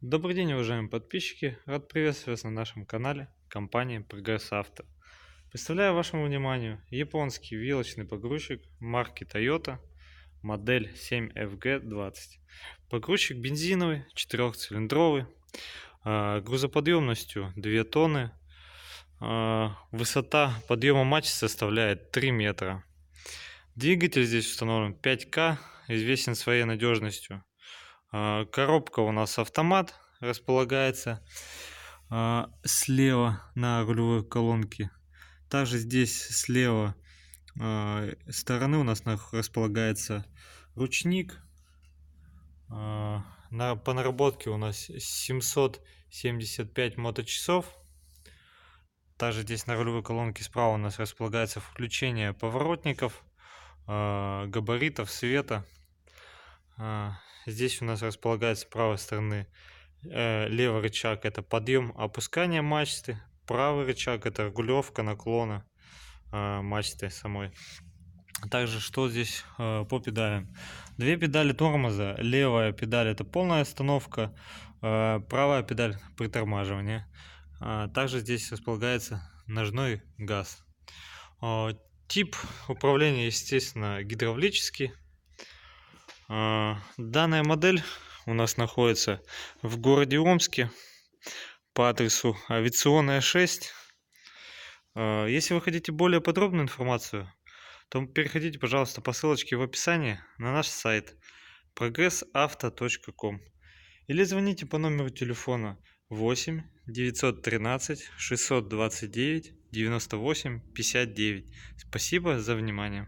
Добрый день, уважаемые подписчики! Рад приветствовать вас на нашем канале компании Progress Auto. Представляю вашему вниманию японский вилочный погрузчик марки Toyota, модель 7FG20. Погрузчик бензиновый, 4-цилиндровый, грузоподъемностью 2 тонны, высота подъема мачты составляет 3 метра. Двигатель здесь установлен 5К, известен своей надежностью. Коробка у нас автомат, располагается слева на рулевой колонке. Также здесь слева стороны у нас располагается ручник. По наработке у нас 775 моточасов. Также здесь на рулевой колонке справа у нас располагается включение поворотников, габаритов, света. Здесь у нас располагается с правой стороны левый рычаг — это подъем, опускание мачты, правый рычаг — это регулировка наклона мачты самой. Также что здесь по педалям? Две педали тормоза. Левая педаль — это полная остановка, правая педаль — притормаживание. Также здесь располагается ножной газ. Тип управления, естественно, гидравлический. Данная модель у нас находится в городе Омске по адресу Авиационная 6. Если вы хотите более подробную информацию, то переходите, пожалуйста, по ссылочке в описании на наш сайт progressauto.com или звоните по номеру телефона 8 913 629 98 59. Спасибо за внимание.